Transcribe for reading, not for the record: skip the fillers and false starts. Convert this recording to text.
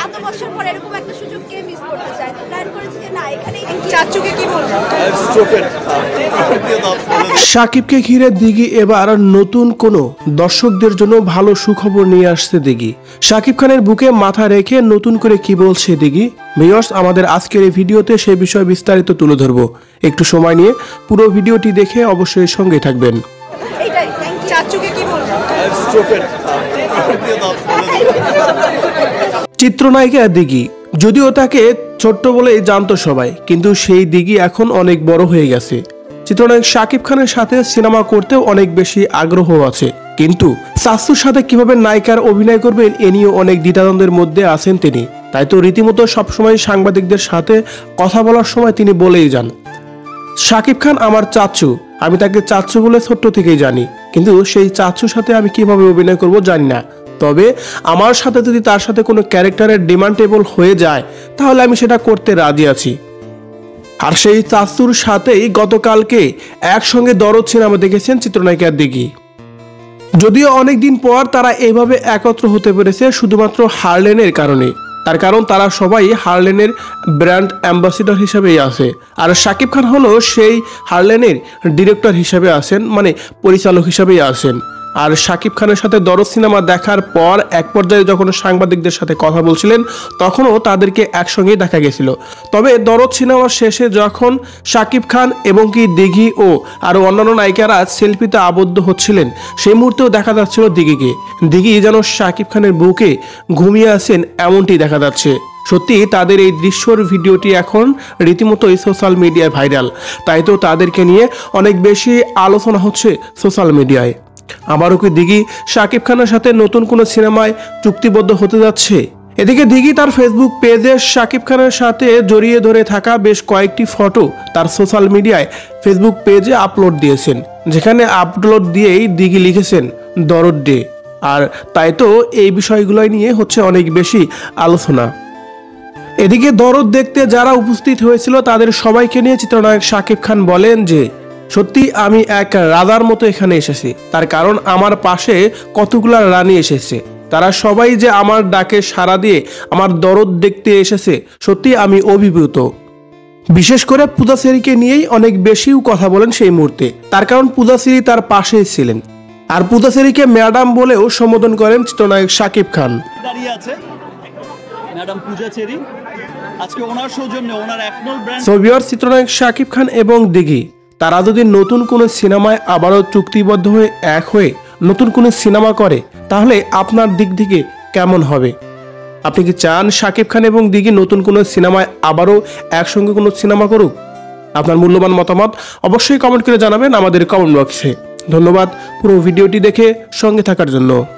এত বছর পর এরকম একটা সুযোগ কে মিস করতে চায়, তো প্ল্যান করেছি যে না এখানেই চাচুকে কি বলবো। শাকিবকে ঘিরে দিঘি এবার নতুন কোনো দর্শকদের জন্য ভালো সুখবর নিয়ে আসছে দিঘি। শাকিব খানের বুকে মাথা রেখে নতুন করে কি বলছে দিঘি, ভিউয়ার্স আমাদের আজকের এই ভিডিওতে সেই বিষয়ে বিস্তারিত তুলে ধরবো। একটু সময় নিয়ে পুরো ভিডিওটি দেখে অবশ্যই সঙ্গে থাকবেন। এইটাই, চাচুকে কি বলবো। চিত্রনায়িকা দিঘি, যদিও তাকে ছোট্ট বলেই জানতো সবাই, কিন্তু সেই দিঘি এখন অনেক বড় হয়ে গেছে। চিত্রনায়ক শাকিব খানের সাথে সিনেমা করতেও অনেক বেশি আগ্রহ আছে, কিন্তু চাচুর সাথে কিভাবে নায়িকার অভিনয় করবেন এ নিয়ে অনেক দ্বিধাদ্বন্দ্বের মধ্যে আছেন তিনি। তাই তো রীতিমতো সবসময় সাংবাদিকদের সাথে কথা বলার সময় তিনি বলেই যান, শাকিব খান আমার চাচু, আমি তাকে চাচু বলে ছোট্ট থেকেই জানি, কিন্তু সেই চাচুর সাথে আমি কিভাবে অভিনয় করব জানি না। তবে আমার সাথে যদি তার সাথে কোনো ক্যারেক্টারের ডিমান্ডেবল হয়ে যায় তাহলে আমি সেটা করতে রাজি আছি। আর সেই চাচুর সাথেই গতকালকে একসঙ্গে দরদ সিনেমা দেখেছেন চিত্রনায়িকা দিঘি। যদিও অনেকদিন পর তারা এইভাবে একত্র হতে পেরেছে শুধুমাত্র হারলেনের কারণে। তার কারণ তারা সবাই হারলেনের ব্র্যান্ড অ্যাম্বাসিডর হিসেবেই আছে, আর শাকিব খান হলো সেই হারলেনের ডিরেক্টর হিসেবে আছেন, মানে পরিচালক হিসেবেই আছেন। আর শাকিব খানের সাথে দরদ সিনেমা দেখার পর এক পর্যায়ে যখন সাংবাদিকদের সাথে কথা বলছিলেন তখনও তাদেরকে একসঙ্গেই দেখা গেছিল। তবে দরদ সিনেমার শেষে যখন শাকিব খান এবং কি দিঘি ও আরও অন্যান্য নায়িকারা সেলফিতে আবদ্ধ হচ্ছিলেন সেই মুহূর্তেও দেখা যাচ্ছিল দিঘিকে। দিঘি যেন শাকিব খানের বুকে ঘুমিয়ে আছেন এমনটি দেখা যাচ্ছে। সত্যি তাদের এই দৃশ্যর ভিডিওটি এখন রীতিমতোই সোশ্যাল মিডিয়ায় ভাইরাল, তাই তো তাদেরকে নিয়ে অনেক বেশি আলোচনা হচ্ছে সোশ্যাল মিডিয়ায়। আমারও কি দিঘি শাকিব খানের সাথে নতুন কোনো সিনেমায় চুক্তিবদ্ধ হতে যাচ্ছে? এদিকে দিঘি তার ফেসবুক পেজে শাকিব খানের সাথে জড়িয়ে ধরে থাকা বেশ কয়েকটি ফটো তার সোশ্যাল মিডিয়ায় ফেসবুক পেজে আপলোড দিয়েছেন, যেখানে আপলোড দিয়েই দিঘি লিখেছেন দরদ ডে। আর তাই তো এই বিষয়গুলো নিয়ে হচ্ছে অনেক বেশি আলোচনা। এদিকে দরদ দেখতে যারা উপস্থিত হয়েছিল তাদের সবাইকে নিয়ে চিত্রনায়ক শাকিব খান বলেন যে সত্যি আমি এক রাজার মতো এখানে এসেছি, তার কারণ আমার পাশে কতগুলা রানী এসেছে, তারা সবাই যে আমার ডাকে সাড়া দিয়ে আমার দরদ দেখতে এসেছে, সত্যি আমি অভিভূত। বিশেষ করে পূজাচেরিকে নিয়েই অনেক বেশিও কথা বলেন সেই মুহূর্তে, তার কারণ পূজাচেরি তার পাশেই ছিলেন। আর পূজাচেরিকে ম্যাডাম বলেও সম্বোধন করেন চিত্রনায়ক শাকিব খান। চিত্রনায়ক শাকিব খান এবং দিঘি তারা যদি নতুন কোনো সিনেমায় আবারও চুক্তিবদ্ধ হয়ে এক হয়ে নতুন কোনো সিনেমা করে তাহলে আপনার দিক থেকে কেমন হবে? আপনি কি চান শাকিব খান এবং দিঘি নতুন কোনো সিনেমায় আবারও একসঙ্গে কোনো সিনেমা করুক? আপনার মূল্যবান মতামত অবশ্যই কমেন্ট করে জানাবেন আমাদের কমেন্ট বক্সে। ধন্যবাদ পুরো ভিডিওটি দেখে সঙ্গে থাকার জন্য।